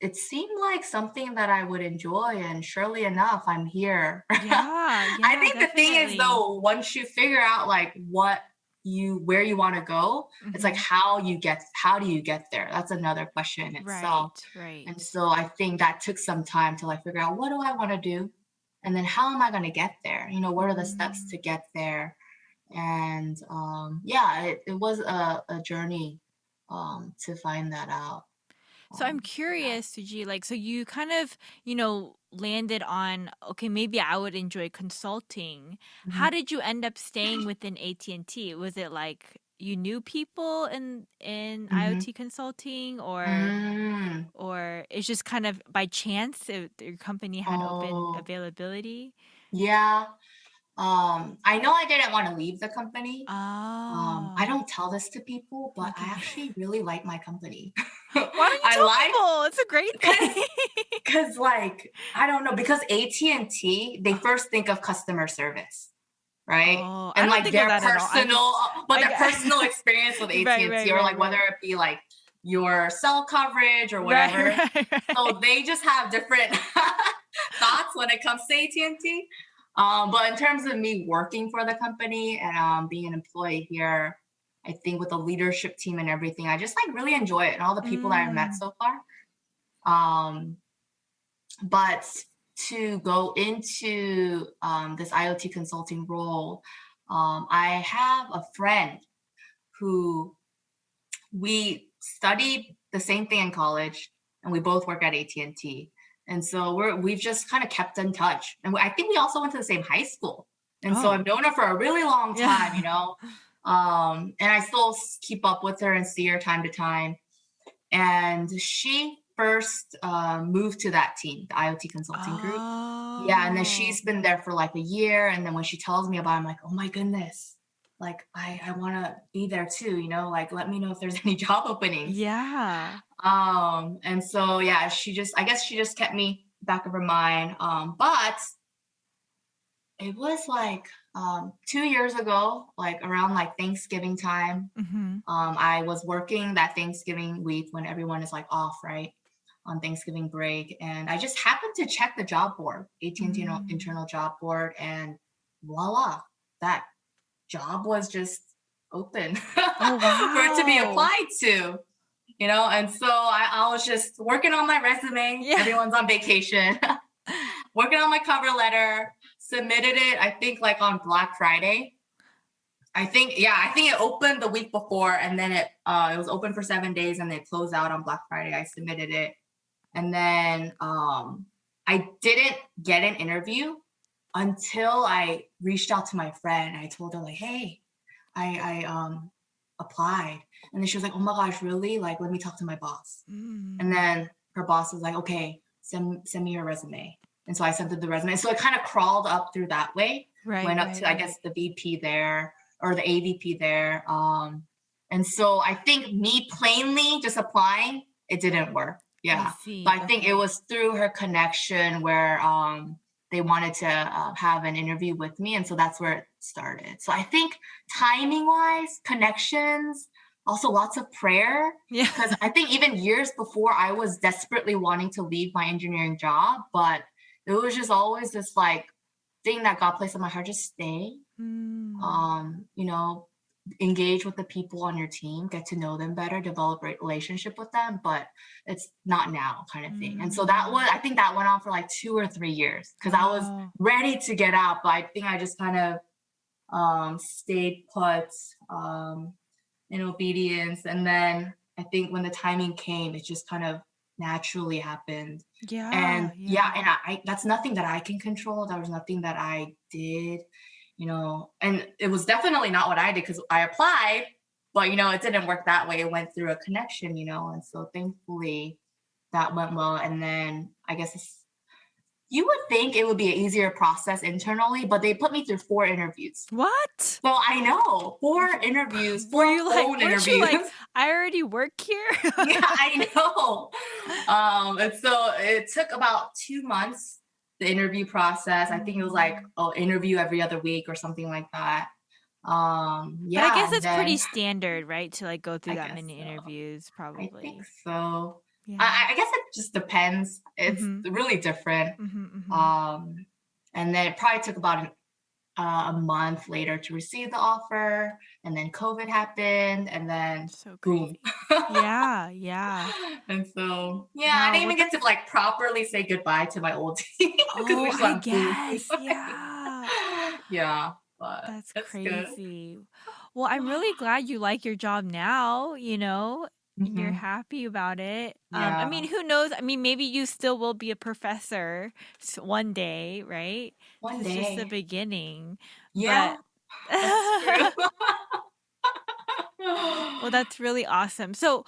Speaker 2: it seemed like something that I would enjoy, and surely enough, I'm here.
Speaker 1: Yeah,
Speaker 2: I
Speaker 1: yeah,
Speaker 2: think the thing is
Speaker 1: definitely.
Speaker 2: though, once you figure out like where you want to go, it's like
Speaker 1: Mhm.
Speaker 2: how do you get there? That's another question itself.
Speaker 1: Right,
Speaker 2: And
Speaker 1: right.
Speaker 2: so I think that took some time to like figure out what do I want to do? And then how am I going to get there? You know, what are the steps
Speaker 1: Mm.
Speaker 2: to get there? And yeah, it was a journey to find that out.
Speaker 1: So I'm
Speaker 2: Yeah.
Speaker 1: curious, Suji, like, so you kind of, landed on, okay, maybe I would enjoy consulting. How
Speaker 2: Mhm.
Speaker 1: did you end up staying within AT&T? Was it like you knew people in
Speaker 2: Mhm.
Speaker 1: IoT consulting, or
Speaker 2: Mm.
Speaker 1: it's just kind of by chance your company had open
Speaker 2: Oh,
Speaker 1: availability?
Speaker 2: yeah. I know I didn't want to leave the company. I
Speaker 1: Oh,
Speaker 2: don't tell this to people, but I
Speaker 1: okay.
Speaker 2: actually really like my company.
Speaker 1: Why don't you
Speaker 2: I
Speaker 1: tell
Speaker 2: like
Speaker 1: people? It's a great
Speaker 2: because
Speaker 1: thing.
Speaker 2: because like I don't know because AT&T they
Speaker 1: Oh,
Speaker 2: first think of customer service, right?
Speaker 1: I
Speaker 2: And
Speaker 1: don't
Speaker 2: like
Speaker 1: think of
Speaker 2: their
Speaker 1: that at all. I just, I
Speaker 2: their
Speaker 1: get
Speaker 2: personal experience with
Speaker 1: right,
Speaker 2: AT&T
Speaker 1: right,
Speaker 2: or
Speaker 1: right,
Speaker 2: like whether
Speaker 1: right.
Speaker 2: it be like your cell coverage or
Speaker 1: Right,
Speaker 2: whatever.
Speaker 1: right,
Speaker 2: So
Speaker 1: right.
Speaker 2: they just have different thoughts when it comes to AT&T. But in terms of me working for the company and being an employee here, I think with the leadership team and everything, I just like really enjoy it and all the people that I've met
Speaker 1: Mm.
Speaker 2: so far. Um, but to go into this IoT consulting role, I have a friend who we studied the same thing in college, and we both work at AT&T. And so we've just kind of kept in touch. And I think we also went to the same high school. And so
Speaker 1: Oh,
Speaker 2: I've known her for a really long time, you
Speaker 1: yeah.
Speaker 2: know. And I still keep up with her and see her time to time. And she first moved to that team, the IoT consulting group. Yeah, and then
Speaker 1: Oh,
Speaker 2: she's been there for like a year. And then when she tells me about it, I'm like, oh my goodness, like I want to be there too, you know, like let me know if there's any job openings.
Speaker 1: yeah.
Speaker 2: And so yeah, I guess she just kept me back of her mind. But it was like 2 years ago, like around like Thanksgiving time.
Speaker 1: Mm-hmm.
Speaker 2: I was working that Thanksgiving week when everyone is like off, right? On Thanksgiving break. And I just happened to check the job board, AT&T
Speaker 1: Mm.
Speaker 2: internal job board, and voila, that job was just open
Speaker 1: Oh,
Speaker 2: for it to be
Speaker 1: wow.
Speaker 2: applied to, you know? And so I was just working on my resume.
Speaker 1: Yeah.
Speaker 2: Everyone's on vacation, working on my cover letter, submitted it, I think like on Black Friday. I think it opened the week before and then it was open for 7 days and they closed out on Black Friday. I submitted it. And then I didn't get an interview until I reached out to my friend. I told her like, hey, I applied. And then she was like, oh my gosh, really? Like, let me talk to my boss. And
Speaker 1: Mm.
Speaker 2: then her boss was like, okay, send me your resume. And so I sent her the resume. So it kind of crawled up through that way,
Speaker 1: Right,
Speaker 2: went up
Speaker 1: right,
Speaker 2: to I
Speaker 1: right.
Speaker 2: guess the VP there or the AVP there. And so I think me plainly just applying, it didn't work.
Speaker 1: I
Speaker 2: Yeah. But
Speaker 1: see.
Speaker 2: I think it
Speaker 1: Okay.
Speaker 2: was through her connection where they wanted to have an interview with me. And so that's where it started. So I think timing wise, connections, also lots of prayer.
Speaker 1: Yeah.
Speaker 2: Because I think even years before, I was desperately wanting to leave my engineering job, but it was just always this like thing that God placed on my heart, just stay.
Speaker 1: Mm.
Speaker 2: You know, engage with the people on your team, get to know them better, develop a relationship with them, but it's not now kind of thing. And so I think that went on for like 2 or 3 years because I was
Speaker 1: Oh.
Speaker 2: ready to get out, but I think I just kind of stayed put in obedience. And then I think when the timing came, it just kind of naturally happened.
Speaker 1: Yeah,
Speaker 2: And
Speaker 1: yeah.
Speaker 2: yeah, and that's nothing that I can control. That was nothing that I did, and it was definitely not what I did because I applied, but it didn't work that way. It went through a connection, and so thankfully that went well. And then I guess you would think it would be an easier process internally, but they put me through 4 interviews.
Speaker 1: What?
Speaker 2: So I know 4 interviews,
Speaker 1: Were
Speaker 2: four
Speaker 1: you like,
Speaker 2: phone
Speaker 1: weren't you
Speaker 2: interviews.
Speaker 1: like, I already work here?
Speaker 2: Yeah, I know. And so it took about 2 months, the interview process. I think it was like, interview every other week or something like that.
Speaker 1: But I
Speaker 2: Yeah,
Speaker 1: guess
Speaker 2: and
Speaker 1: it's pretty
Speaker 2: then
Speaker 1: standard, right? To like go through
Speaker 2: I
Speaker 1: that
Speaker 2: guess
Speaker 1: many
Speaker 2: so.
Speaker 1: interviews,
Speaker 2: I think
Speaker 1: probably.
Speaker 2: so.
Speaker 1: Yeah.
Speaker 2: I guess it just depends. It's
Speaker 1: Mm-hmm.
Speaker 2: really different.
Speaker 1: Mm-hmm. Mm-hmm.
Speaker 2: Um, and then it probably took about a month later to receive the offer, and then COVID happened, and then
Speaker 1: So
Speaker 2: boom.
Speaker 1: crazy. Yeah, yeah.
Speaker 2: And so, yeah, I
Speaker 1: Wow,
Speaker 2: didn't
Speaker 1: well
Speaker 2: even get to
Speaker 1: that's
Speaker 2: like properly say goodbye to my old team because we
Speaker 1: oh,
Speaker 2: just
Speaker 1: I
Speaker 2: went boom.
Speaker 1: guess. Yeah.
Speaker 2: Yeah, but
Speaker 1: That's
Speaker 2: it's good.
Speaker 1: crazy. Well, I'm really glad you like your job now, and you're
Speaker 2: Hmm.
Speaker 1: happy about it. I
Speaker 2: Yeah,
Speaker 1: mean, who knows? I mean, maybe you still will be a professor one day, right? This
Speaker 2: one
Speaker 1: is just the
Speaker 2: day.
Speaker 1: beginning.
Speaker 2: Yeah,
Speaker 1: But
Speaker 2: that's true.
Speaker 1: well, that's really awesome. So,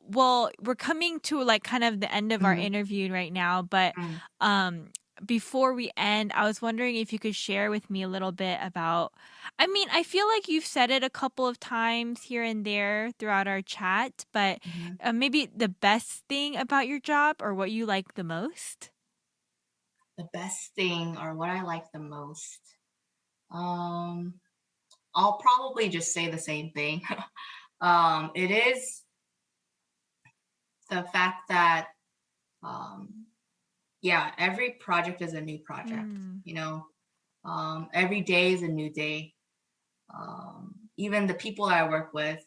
Speaker 1: well, we're coming to like kind of the end of our
Speaker 2: Mm,
Speaker 1: interview right now, but
Speaker 2: mm.
Speaker 1: um before we end, I was wondering if you could share with me a little bit about I mean, I feel like you've said it a couple of times here and there throughout our chat, but
Speaker 2: Mhm.
Speaker 1: maybe the best thing about your job or what you like the most?
Speaker 2: The best thing or what I like the most. Um, I'll probably just say the same thing. It is the fact that, um, yeah, every project is a new project.
Speaker 1: Mm.
Speaker 2: You know, every day is a new day. Even the people that I work with,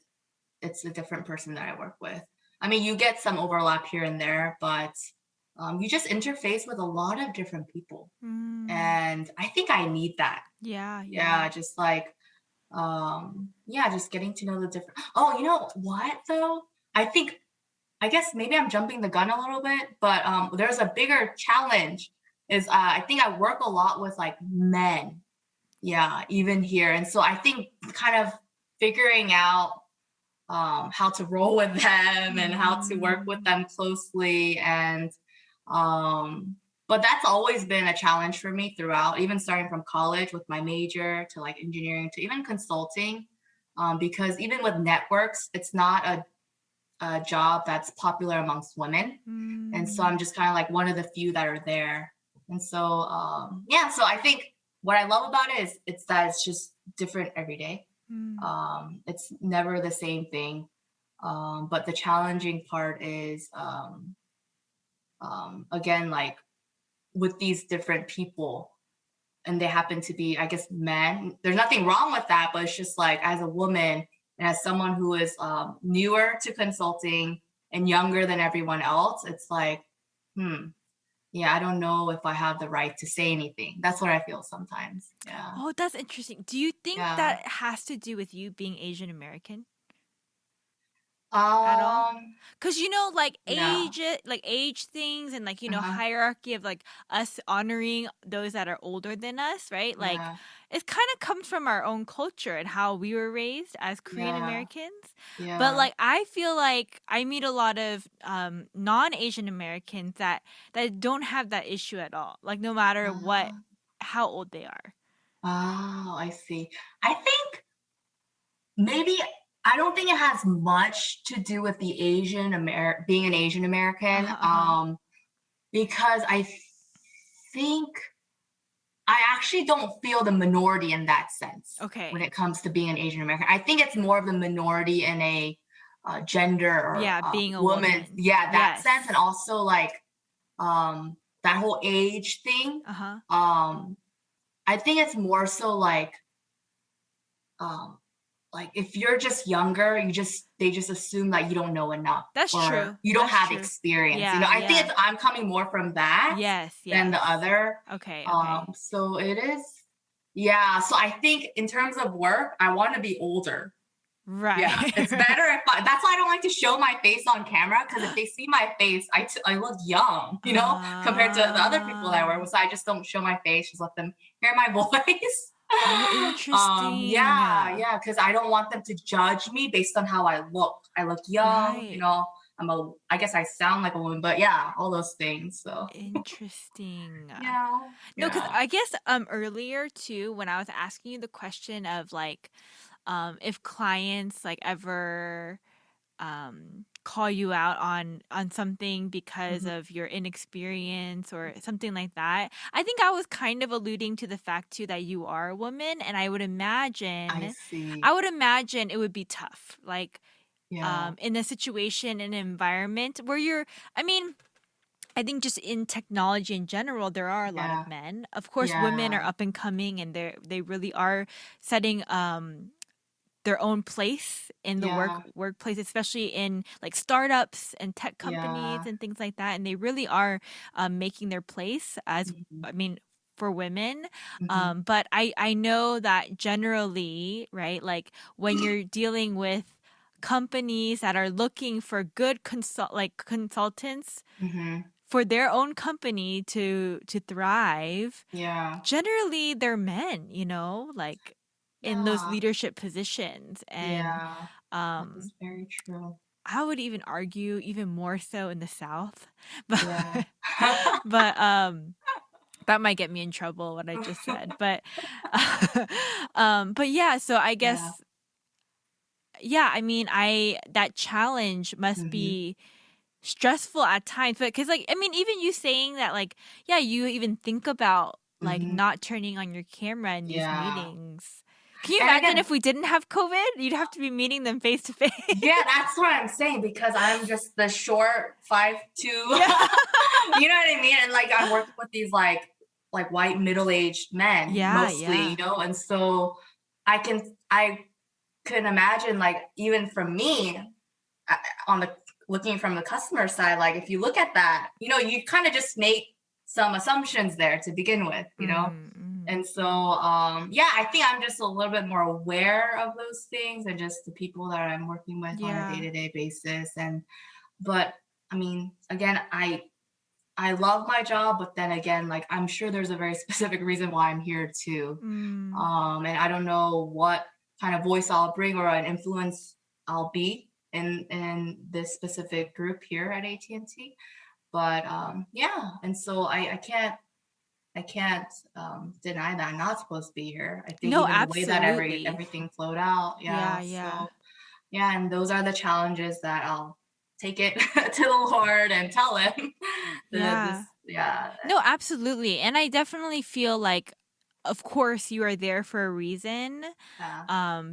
Speaker 2: it's a different person that I work with. I mean, you get some overlap here and there, but you just interface with a lot of different people.
Speaker 1: Mm.
Speaker 2: And I think I need that.
Speaker 1: Yeah, yeah.
Speaker 2: Yeah, just like, yeah, just getting to know the different. Oh, you know what though? I guess maybe I'm jumping the gun a little bit, but there's a bigger challenge. Is I think I work a lot with like men, yeah, even here, and so I think kind of figuring out how to roll with them and how to work with
Speaker 1: Mm.
Speaker 2: them closely, and um, but that's always been a challenge for me throughout, even starting from college with my major to like engineering to even consulting, because even with networks, it's not a job that's popular amongst women. And so
Speaker 1: Mm.
Speaker 2: I'm just kind of like one of the few that are there. And so, yeah, so I think what I love about it is it's that it's just different every day.
Speaker 1: Mm.
Speaker 2: It's never the same thing. But the challenging part is, again, like with these different people, and they happen to be, I guess, men. There's nothing wrong with that, but it's just like as a woman and as someone who is newer to consulting and younger than everyone else, it's like, hmm, yeah, I don't know if I have the right to say anything. That's what I feel sometimes. Yeah,
Speaker 1: Oh, that's interesting. Do you think
Speaker 2: yeah.
Speaker 1: that has to do with you being Asian American at all?
Speaker 2: Um,
Speaker 1: Cause like
Speaker 2: yeah.
Speaker 1: age things and like,
Speaker 2: Uh-huh.
Speaker 1: hierarchy of like us honoring those that are older than us, right? Like
Speaker 2: Yeah.
Speaker 1: it kind of comes from our own culture and how we were raised as Korean
Speaker 2: Yeah.
Speaker 1: Americans. But
Speaker 2: Yeah.
Speaker 1: like I feel like I meet a lot of non-Asian Americans that don't have that issue at all. Like no matter what
Speaker 2: Ah,
Speaker 1: how old they are.
Speaker 2: oh, I see. I think maybe I don't think it has much to do with the being an Asian American,
Speaker 1: Uh-huh, uh-huh.
Speaker 2: because I think I actually don't feel the minority in that sense when
Speaker 1: Okay.
Speaker 2: it comes to being an Asian American. I think it's more of the minority in a gender or
Speaker 1: Yeah, being a
Speaker 2: woman,
Speaker 1: woman.
Speaker 2: yeah, that sense, and
Speaker 1: Yes.
Speaker 2: also like that whole age thing.
Speaker 1: Uh-huh.
Speaker 2: Um, I think it's more so um, like if you're just younger, they just assume that you don't know enough
Speaker 1: That's
Speaker 2: or
Speaker 1: true.
Speaker 2: you don't
Speaker 1: That's
Speaker 2: have
Speaker 1: true.
Speaker 2: experience. You know,
Speaker 1: Yeah,
Speaker 2: I think
Speaker 1: yeah.
Speaker 2: I'm coming more from that
Speaker 1: Yes,
Speaker 2: than
Speaker 1: yes.
Speaker 2: the other.
Speaker 1: Okay, okay.
Speaker 2: So it is, yeah. So I think in terms of work, I want to be older.
Speaker 1: Right.
Speaker 2: Yeah, it's better if that's why I don't like to show my face on camera because if they see my face, I look young, you know, compared to the other people that I work
Speaker 1: Ah.
Speaker 2: with. So I just don't show my face, just let them hear my voice.
Speaker 1: Oh, interesting.
Speaker 2: Yeah, because I don't want them to judge me based on how I look. I look young, you
Speaker 1: Right.
Speaker 2: know. I guess I sound like a woman, but yeah, all those things. So
Speaker 1: Interesting.
Speaker 2: yeah,
Speaker 1: No, because
Speaker 2: yeah.
Speaker 1: I guess earlier too, when I was asking you the question of like if clients like ever call you out on something because
Speaker 2: Mhm.
Speaker 1: of your inexperience or something like that. I think I was kind of alluding to the fact too that you are a woman, and
Speaker 2: I
Speaker 1: I
Speaker 2: see.
Speaker 1: would imagine it would be tough. Like
Speaker 2: Yeah,
Speaker 1: in a situation, an environment where I mean, I think just in technology in general, there are a lot of
Speaker 2: yeah,
Speaker 1: men. Of course, women are
Speaker 2: yeah,
Speaker 1: up and coming, and they really are setting their own place in the
Speaker 2: yeah,
Speaker 1: workplace, especially in like startups and tech companies
Speaker 2: yeah.
Speaker 1: and things like that. And they really are making their place as,
Speaker 2: Mhm,
Speaker 1: I mean, for women.
Speaker 2: mhm.
Speaker 1: But I know that generally, right, like when you're dealing with companies that are looking for good consultants
Speaker 2: Mhm.
Speaker 1: for their own company to thrive,
Speaker 2: Yeah.
Speaker 1: generally they're men, like in those
Speaker 2: Yeah.
Speaker 1: leadership positions. And
Speaker 2: Yeah. That is
Speaker 1: um
Speaker 2: very true.
Speaker 1: I would even argue even more so in the South. But
Speaker 2: Yeah.
Speaker 1: that might get me in trouble what I just said. But yeah, so I
Speaker 2: Yeah.
Speaker 1: guess yeah, I mean, I that challenge must
Speaker 2: Mhm.
Speaker 1: be stressful at times, but because like I mean even you saying that like yeah you even think about like
Speaker 2: Mhm.
Speaker 1: not turning on your camera in these
Speaker 2: Yeah.
Speaker 1: meetings. Can you
Speaker 2: And
Speaker 1: imagine if
Speaker 2: again,
Speaker 1: we didn't have COVID? You'd have to be meeting them face to face.
Speaker 2: yeah, that's what I'm saying because I'm just the short 5'2".
Speaker 1: Yeah.
Speaker 2: You know what I mean? And like I'm working with these like white middle-aged men
Speaker 1: Yeah,
Speaker 2: mostly, you
Speaker 1: yeah.
Speaker 2: know? And so I can imagine like even from me on the looking from the customer side, like if you look at that, you know, you kind of just make some assumptions there to begin with, you know.
Speaker 1: Mm.
Speaker 2: And so yeah, I think I'm just a little bit more aware of those things and just the people that I'm working with on a
Speaker 1: Yeah.
Speaker 2: day-to-day basis. And but I mean, again, I love my job, but then again, like I'm sure there's a very specific reason why I'm here too.
Speaker 1: Mm.
Speaker 2: And I don't know what kind of voice I'll bring or an influence I'll be in this specific group here at AT&T. But yeah, and so I can't deny that I'm not supposed to be here. I think
Speaker 1: No,
Speaker 2: even the way that
Speaker 1: absolutely.
Speaker 2: everything flowed out,
Speaker 1: Yeah,
Speaker 2: yeah.
Speaker 1: yeah.
Speaker 2: So yeah, and those are the challenges that I'll take it to the Lord and tell him.
Speaker 1: Yeah.
Speaker 2: This, yeah,
Speaker 1: No, absolutely. And I definitely feel like, of course, you are there for a reason,
Speaker 2: yeah,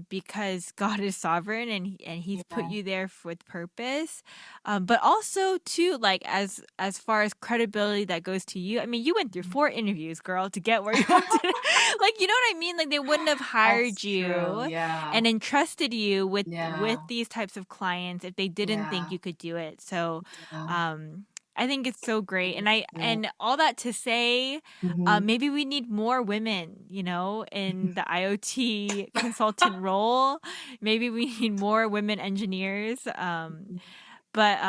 Speaker 1: because God is sovereign and He's put
Speaker 2: yeah.
Speaker 1: you there with purpose. But also too, like as far as credibility that goes to you. I mean, you went through 4 interviews, girl, to get where you are today. Like, you know what I mean? Like they wouldn't have hired
Speaker 2: That's true.
Speaker 1: you
Speaker 2: Yeah,
Speaker 1: and entrusted you with
Speaker 2: yeah,
Speaker 1: these types of clients if they didn't think
Speaker 2: yeah,
Speaker 1: you could do it. So,
Speaker 2: yeah.
Speaker 1: I think it's so
Speaker 2: That
Speaker 1: great.
Speaker 2: is true.
Speaker 1: And all that to say,
Speaker 2: Mhm.
Speaker 1: maybe we need more women, in the IoT consultant role. Maybe we need more women engineers. But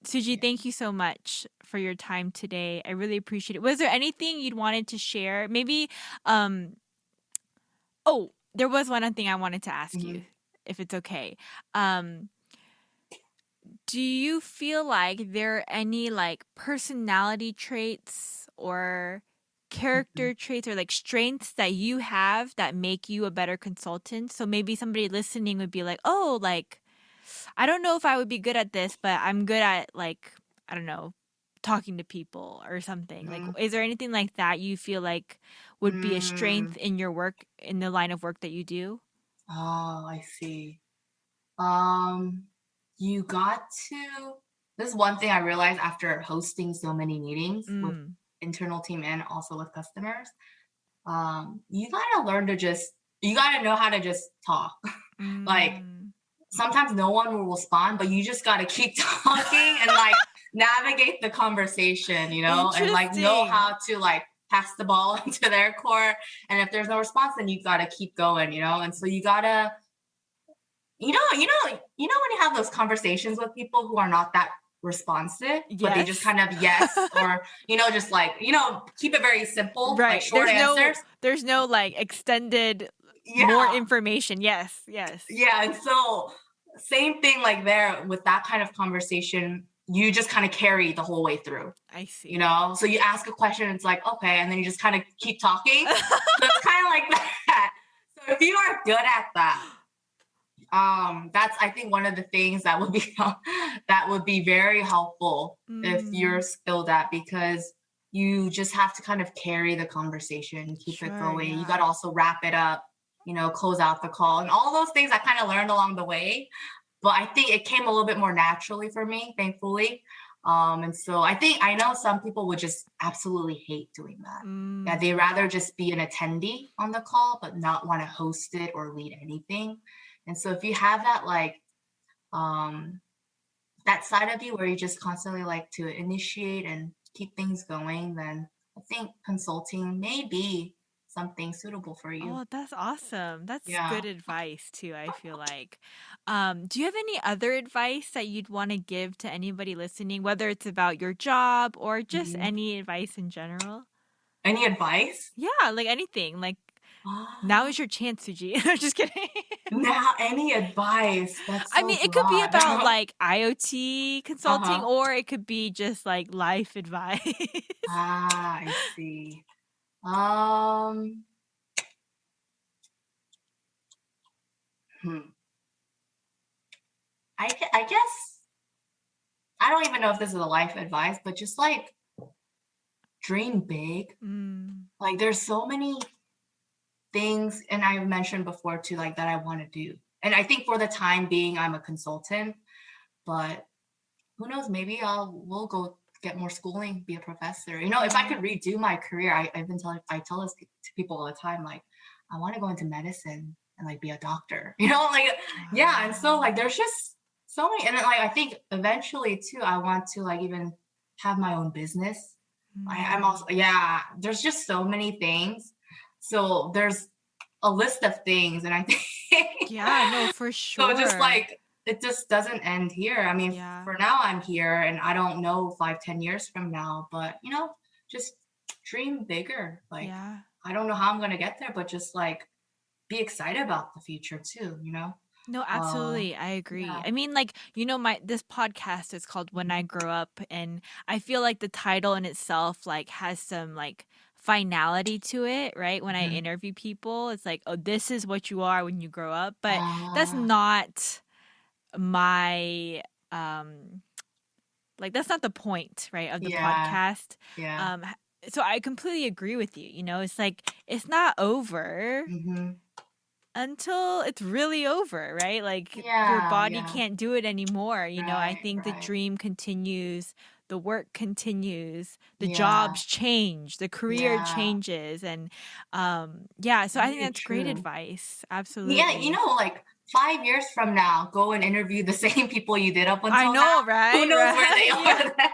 Speaker 1: Suji,
Speaker 2: Yeah.
Speaker 1: thank you so much for your time today. I really appreciate it. Was there anything you'd wanted to share? Maybe oh, there was one other thing I wanted to ask you,
Speaker 2: Mhm.
Speaker 1: if it's okay. Um Do you feel like there are any like personality traits or
Speaker 2: Mhm.
Speaker 1: character traits or like strengths that you have that make you a better consultant? So maybe somebody listening would be like, "Oh, like I don't know if I would be good at this, but I'm good at like, I don't know, talking to people or something." Like,
Speaker 2: Mhm.
Speaker 1: is there anything like that you feel like would be a strength
Speaker 2: Mm.
Speaker 1: in your work in the line of work that you do?
Speaker 2: Oh, I see. Um, you got to this is one thing I realized after hosting so many meetings with
Speaker 1: Mm.
Speaker 2: internal team and also with customers. You gotta learn to just you gotta know how to just talk. Like,
Speaker 1: Mm.
Speaker 2: sometimes no one will respond, but you just got to keep talking and like navigate the conversation, and like know
Speaker 1: Interesting.
Speaker 2: how to like pass the ball into their court. And if there's no response, then you got to keep going, and so you got to, when you have those conversations with people who are not that responsive, but they just
Speaker 1: Yes.
Speaker 2: kind of yes, or, just like, keep it very simple, like
Speaker 1: Right.
Speaker 2: short answers.
Speaker 1: There's no like extended more
Speaker 2: Yeah.
Speaker 1: information. Yes. Yes.
Speaker 2: Yeah. And so same thing like there with that kind of conversation, you just kind of carry the whole way through,
Speaker 1: I see.
Speaker 2: So you ask a question, it's like, okay, and then you just kind of keep talking. So it's kind of like that. So if you are good at that, that's I think one of the things that would be very helpful if you're skilled at, because you just have to kind of carry the conversation, keep it
Speaker 1: Sure,
Speaker 2: going. You
Speaker 1: yeah.
Speaker 2: got to also wrap it up, close out the call, and all those things I kind of learned along the way. But I think it came a little bit more naturally for me, thankfully. And so I know some people would just absolutely hate doing that. Yeah, they rather just be an attendee on the call, but not want to host it or lead anything. And so if you have that like that side of you where you just constantly like to initiate and keep things going, then I think consulting may be something suitable for you.
Speaker 1: Oh, that's awesome. That's
Speaker 2: Yeah.
Speaker 1: good advice too, I feel like. Do you have any other advice that you'd want to give to anybody listening, whether it's about your job or just
Speaker 2: Mhm.
Speaker 1: any advice in general?
Speaker 2: Any advice?
Speaker 1: Yeah, like anything. Like now is your chance, Sooji. I'm just kidding.
Speaker 2: Now, any advice? That's
Speaker 1: I
Speaker 2: so
Speaker 1: mean, it could be
Speaker 2: broad.
Speaker 1: about like IoT consulting,
Speaker 2: Uh-huh.
Speaker 1: or it could be just like life advice.
Speaker 2: I see. Um, hmm. I guess I don't even know if this is a life advice, but just like dream big. Like there's so many things, and I've mentioned before too, like that I want to do. And I think for the time being, I'm a consultant, but who knows? Maybe we'll go get more schooling, be a professor. If I could redo my career, I tell this to people all the time, like I want to go into medicine and like be a doctor. Like yeah. And so like there's just so many, and then like I think eventually too, I want to like even have my own business. I'm also there's just so many things. So there's a list of things, and I think
Speaker 1: Yeah, no, for sure.
Speaker 2: so just like it just doesn't end here. I mean, for now I'm here, and I don't know 5-10 years from now, but just dream bigger. Like I don't know how I'm gonna get there, but just like be excited about the future too,
Speaker 1: No, absolutely. I agree.
Speaker 2: yeah.
Speaker 1: I mean, like, this podcast is called When I Grow Up, and I feel like the title in itself like has some like finality to it, right? When I interview people, it's like, oh, this is what you are when you grow up, but that's not my like that's not the point, right, of the podcast.
Speaker 2: Yeah.
Speaker 1: So I completely agree with you. It's like it's not over until it's really over, right? Like your body can't do it anymore. I think the dream continues, the work continues, the jobs change, the career changes, and so I think that's great advice. Absolutely.
Speaker 2: Yeah, like 5 years from now, go and interview the same people you did up until
Speaker 1: I know,
Speaker 2: now.
Speaker 1: right?
Speaker 2: Who knows where they are then?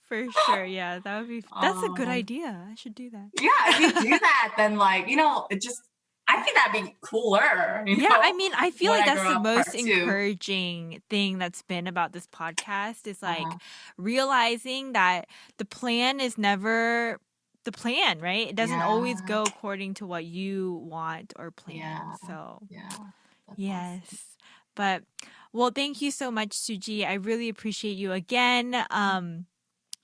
Speaker 1: For sure, yeah, that would be. That's a good idea. I should do that.
Speaker 2: Yeah, if you do that, then like it just. I think that'd be cooler.
Speaker 1: Yeah, I mean, I feel like that's the most encouraging thing that's been about this podcast is like realizing that the plan is never the plan, right? It doesn't always go according to what you want or plan. So, yes. Awesome. But, well, thank you so much, Sooji. I really appreciate you again.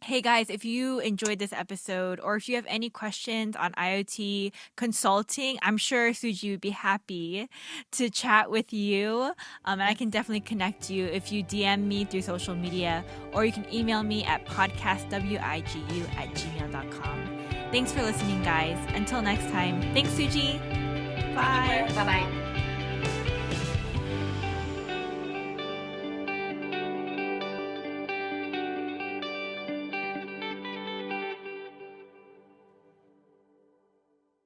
Speaker 1: Hey guys, if you enjoyed this episode or if you have any questions on IoT consulting, I'm sure Sooji would be happy to chat with you. And I can definitely connect you if you DM me through social media, or you can email me at podcastwigu@gmail.com. Thanks for listening, guys. Until next time, thanks, Sooji. Bye.
Speaker 2: Bye-bye.